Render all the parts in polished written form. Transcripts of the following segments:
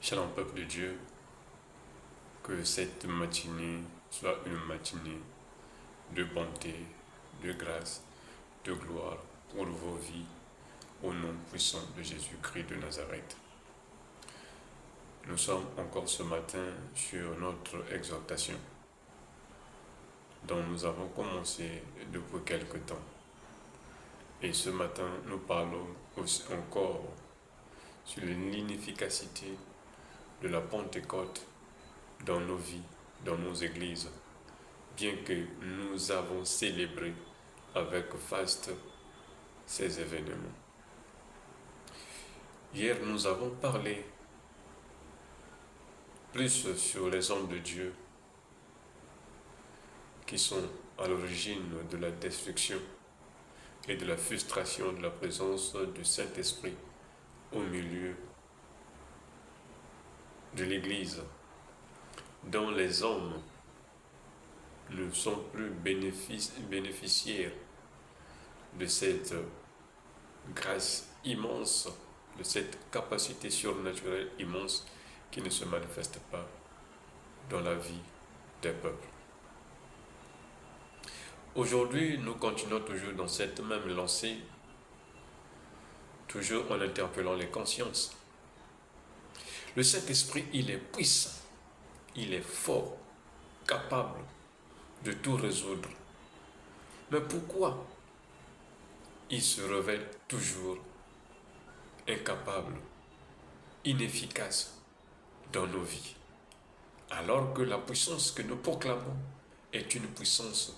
Shalom peuple de Dieu, que cette matinée soit une matinée de bonté, de grâce, de gloire pour vos vies, au nom puissant de Jésus-Christ de Nazareth. Nous sommes encore ce matin sur notre exhortation, dont nous avons commencé depuis quelque temps. Et ce matin, nous parlons aussi encore sur l'inefficacité de la Pentecôte dans nos vies, dans nos églises, bien que nous avons célébré avec faste ces événements. Hier, nous avons parlé plus sur les hommes de Dieu qui sont à l'origine de la destruction et de la frustration de la présence du Saint-Esprit au milieu de l'Église, dont les hommes ne sont plus bénéficiaires de cette grâce immense, de cette capacité surnaturelle immense qui ne se manifeste pas dans la vie des peuples. Aujourd'hui, nous continuons toujours dans cette même lancée, toujours en interpellant les consciences. Le Saint-Esprit, il est puissant, il est fort, capable de tout résoudre. Mais pourquoi il se révèle toujours incapable, inefficace dans nos vies, alors que la puissance que nous proclamons est une puissance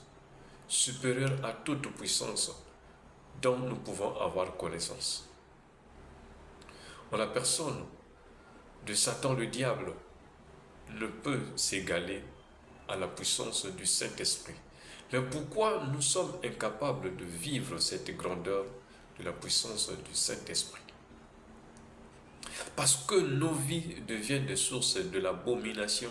supérieure à toute puissance dont nous pouvons avoir connaissance. En la personne de Satan le diable ne peut s'égaler à la puissance du Saint-Esprit. Mais pourquoi nous sommes incapables de vivre cette grandeur de la puissance du Saint-Esprit? Parce que nos vies deviennent des sources de l'abomination.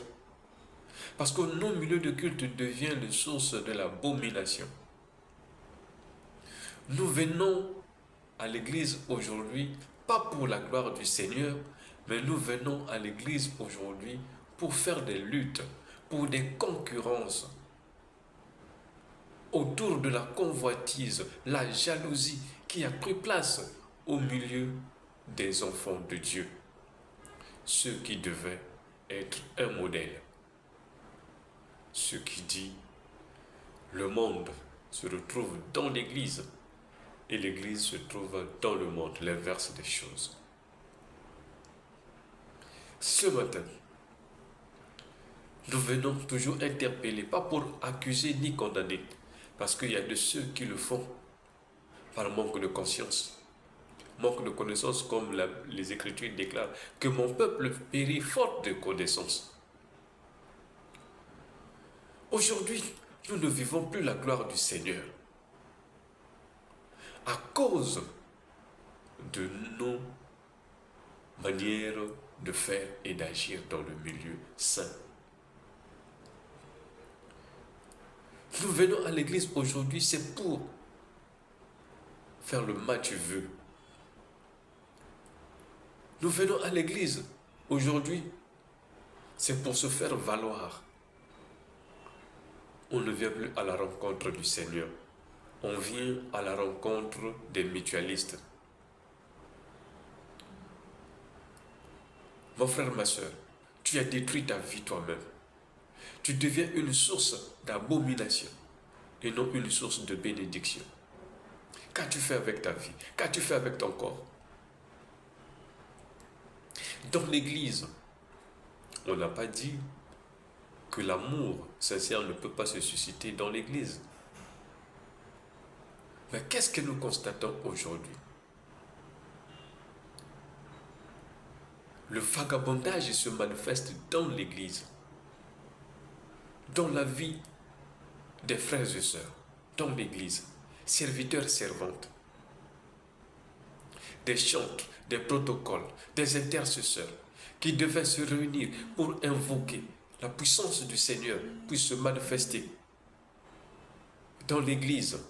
Parce que nos milieux de culte deviennent des sources de l'abomination. Nous venons à l'église aujourd'hui, pas pour la gloire du Seigneur, mais nous venons à l'église aujourd'hui pour faire des luttes, pour des concurrences autour de la convoitise, la jalousie qui a pris place au milieu des enfants de Dieu, ceux qui devaient être un modèle. Ce qui dit, le monde se retrouve dans l'Église et l'Église se trouve dans le monde, l'inverse des choses. Ce matin, nous venons toujours interpeller, pas pour accuser ni condamner, parce qu'il y a de ceux qui le font par manque de conscience, manque de connaissance, comme les Écritures déclarent, que mon peuple périt faute de connaissance. Aujourd'hui, nous ne vivons plus la gloire du Seigneur à cause de nos manières de faire et d'agir dans le milieu saint. Nous venons à l'église aujourd'hui, c'est pour faire le match vu. Nous venons à l'église aujourd'hui, c'est pour se faire valoir. On ne vient plus à la rencontre du Seigneur. On vient à la rencontre des mutualistes. Mon frère, ma soeur, tu as détruit ta vie toi-même. Tu deviens une source d'abomination et non une source de bénédiction. Qu'as-tu fait avec ta vie? Qu'as-tu fait avec ton corps? Dans l'église, on n'a pas dit que l'amour sincère ne peut pas se susciter dans l'église. Mais qu'est-ce que nous constatons aujourd'hui? Le vagabondage se manifeste dans l'église, dans la vie des frères et sœurs, dans l'église, serviteurs et servantes, des chantres, des protocoles, des intercesseurs qui devaient se réunir pour invoquer la puissance du Seigneur puisse se manifester dans l'église.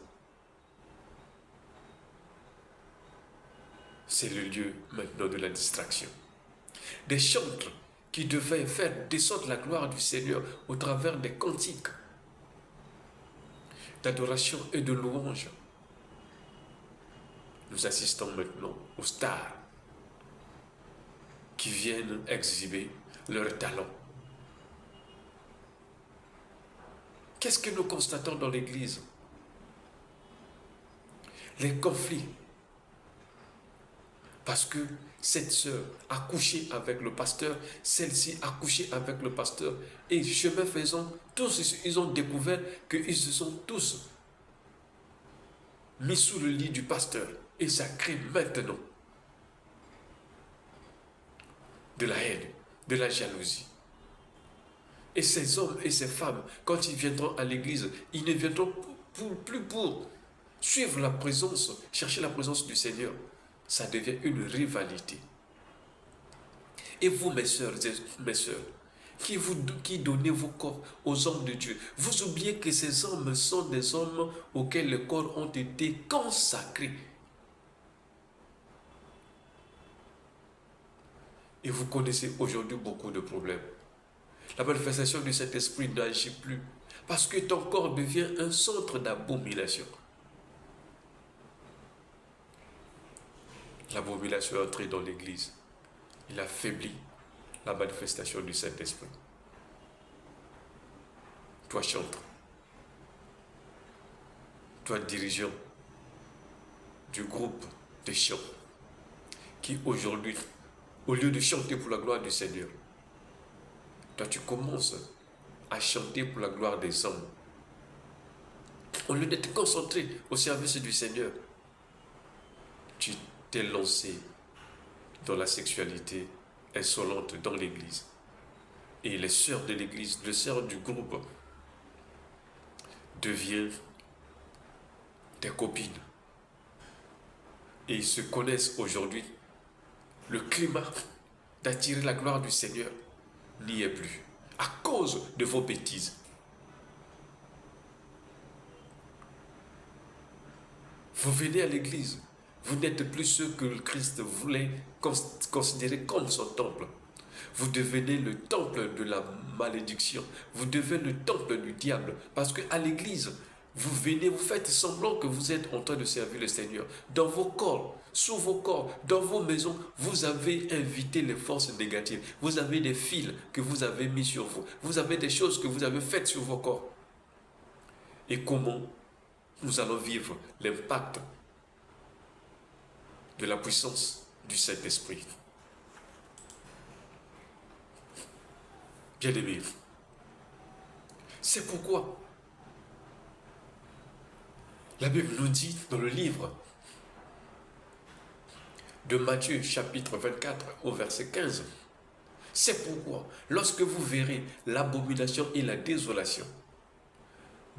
C'est le lieu maintenant de la distraction. des chantres qui devaient faire descendre la gloire du Seigneur au travers des cantiques d'adoration et de louange. Nous assistons maintenant aux stars qui viennent exhiber leurs talents. Qu'est-ce que nous constatons dans l'Église? Les conflits. Parce que cette sœur a couché avec le pasteur, celle-ci a couché avec le pasteur. Et chemin faisant, tous ils ont découvert qu'ils se sont tous mis sous le lit du pasteur. Et ça crée maintenant de la haine, de la jalousie. Et ces hommes et ces femmes, quand ils viendront à l'église, ils ne viendront plus pour suivre la présence, chercher la présence du Seigneur. Ça devient une rivalité. Et vous, mes sœurs, qui donnez vos corps aux hommes de Dieu, vous oubliez que ces hommes sont des hommes auxquels les corps ont été consacrés. Et vous connaissez aujourd'hui beaucoup de problèmes. La manifestation de cet esprit n'agit plus parce que ton corps devient un centre d'abomination. L'abomination est entrée dans l'église. Il affaiblit la manifestation du Saint-Esprit. Toi, chantre. Toi, dirigeant du groupe des chants, qui aujourd'hui, au lieu de chanter pour la gloire du Seigneur, toi, tu commences à chanter pour la gloire des hommes. Au lieu d'être concentré au service du Seigneur, tu t'es lancé dans la sexualité insolente dans l'église. Et les sœurs de l'église, les sœurs du groupe, deviennent des copines. Et ils se connaissent aujourd'hui. Le climat d'attirer la gloire du Seigneur n'y est plus, à cause de vos bêtises. Vous venez à l'église, vous n'êtes plus ceux que le Christ voulait considérer comme son temple. Vous devenez le temple de la malédiction. Vous devenez le temple du diable. Parce qu'à l'église, vous venez, vous faites semblant que vous êtes en train de servir le Seigneur. Dans vos corps, sous vos corps, dans vos maisons, vous avez invité les forces négatives. Vous avez des fils que vous avez mis sur vous. Vous avez des choses que vous avez faites sur vos corps. Et comment nous allons vivre l'impact de la puissance du Saint-Esprit? Bien-aimés, c'est pourquoi la Bible nous dit dans le livre de Matthieu chapitre 24 au verset 15, c'est pourquoi lorsque vous verrez l'abomination et la désolation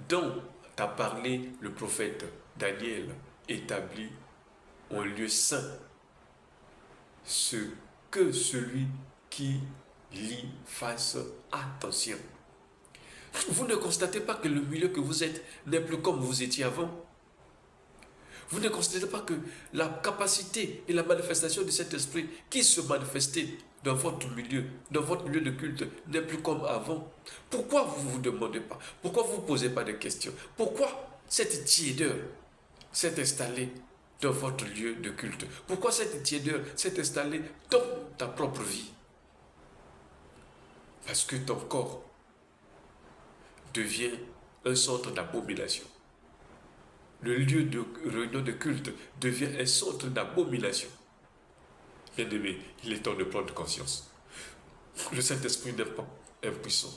dont a parlé le prophète Daniel établi en lieu saint, ce que celui qui lit fasse attention. Vous ne constatez pas que le milieu que vous êtes n'est plus comme vous étiez avant? Vous ne constatez pas que la capacité et la manifestation de cet esprit qui se manifestait dans votre milieu de culte n'est plus comme avant? Pourquoi vous ne vous demandez pas? Pourquoi vous ne posez pas de questions? Pourquoi cette tiédeur s'est installée dans votre lieu de culte? Pourquoi cette tiédeur s'est installée dans ta propre vie? Parce que ton corps devient un centre d'abomination. Le lieu de réunion de culte devient un centre d'abomination. Bien-aimé, il est temps de prendre conscience. Le Saint-Esprit n'est pas impuissant.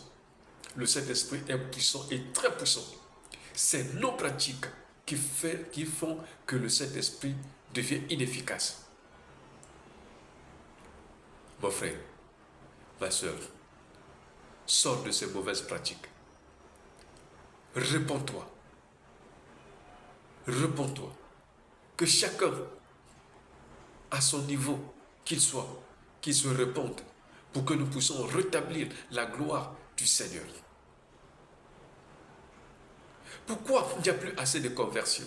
Le Saint-Esprit est puissant et très puissant. C'est nos pratiques qui font que le Saint-Esprit devient inefficace. Mon frère, ma soeur, sors de ces mauvaises pratiques. Réponds-toi. Réponds-toi. Que chacun, à son niveau qu'il soit, qu'il se réponde pour que nous puissions rétablir la gloire du Seigneur. Pourquoi il n'y a plus assez de conversion?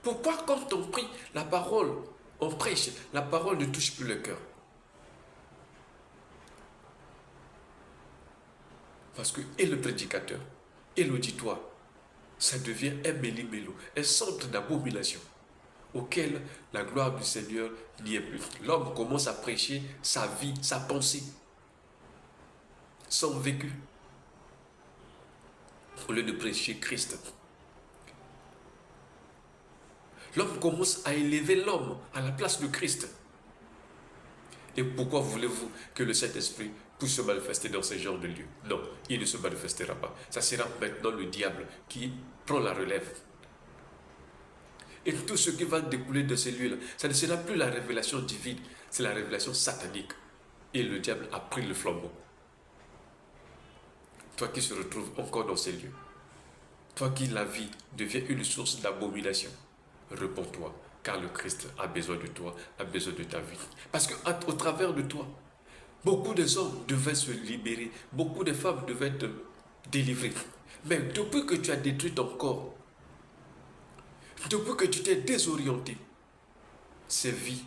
Pourquoi quand on prie la parole, on prêche, la parole ne touche plus le cœur? Parce que et le prédicateur et l'auditoire, ça devient un méli-mélo, un centre d'abomination auquel la gloire du Seigneur n'y est plus. L'homme commence à prêcher sa vie, sa pensée, son vécu, au lieu de prêcher Christ. L'homme commence à élever l'homme à la place de Christ. Et pourquoi voulez-vous que le Saint-Esprit puisse se manifester dans ce genre de lieux? Non, il ne se manifestera pas. Ça sera maintenant le diable qui prend la relève. Et tout ce qui va découler de ces lieux-là, ça ne sera plus la révélation divine, c'est la révélation satanique. Et le diable a pris le flambeau. Toi qui se retrouves encore dans ces lieux, toi qui la vie devient une source d'abomination, réponds-toi, car le Christ a besoin de toi, a besoin de ta vie. Parce qu'au travers de toi, beaucoup des hommes devaient se libérer, beaucoup de femmes devaient être délivrées. Mais depuis que tu as détruit ton corps, depuis que tu t'es désorienté, ces vies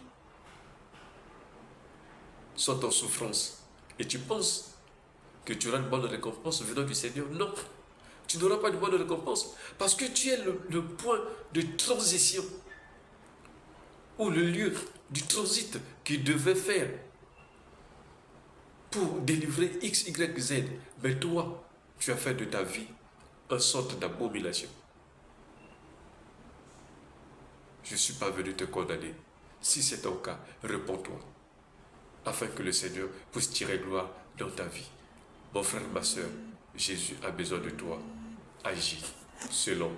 sont en souffrance. Et tu penses que tu auras une bonne récompense venant du Seigneur? Non, tu n'auras pas de bonne récompense. Parce que tu es le point de transition, ou le lieu du transit qu'il devait faire pour délivrer X, Y, Z. Mais toi, tu as fait de ta vie une sorte d'abomination. Je ne suis pas venu te condamner. Si c'est ton cas, réponds-toi, afin que le Seigneur puisse tirer gloire dans ta vie. Mon frère, ma soeur, Jésus a besoin de toi. Agis selon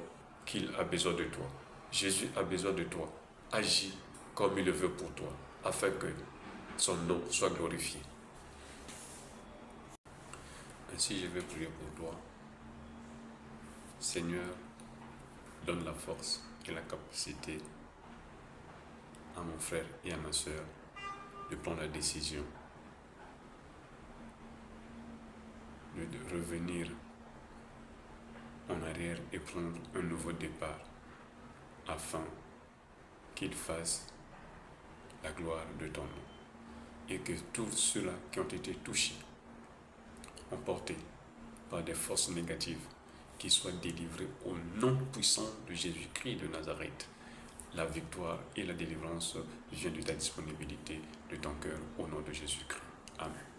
qu'il a besoin de toi. Jésus a besoin de toi. Agis comme il le veut pour toi, afin que son nom soit glorifié. Ainsi, je vais prier pour toi. Seigneur, donne la force et la capacité à mon frère et à ma soeur de prendre la décision de revenir en arrière et prendre un nouveau départ afin qu'il fasse la gloire de ton nom et que tous ceux-là qui ont été touchés, emportés par des forces négatives, qui soient délivrés au nom puissant de Jésus-Christ de Nazareth. La victoire et la délivrance viennent de ta disponibilité, de ton cœur, au nom de Jésus-Christ. Amen.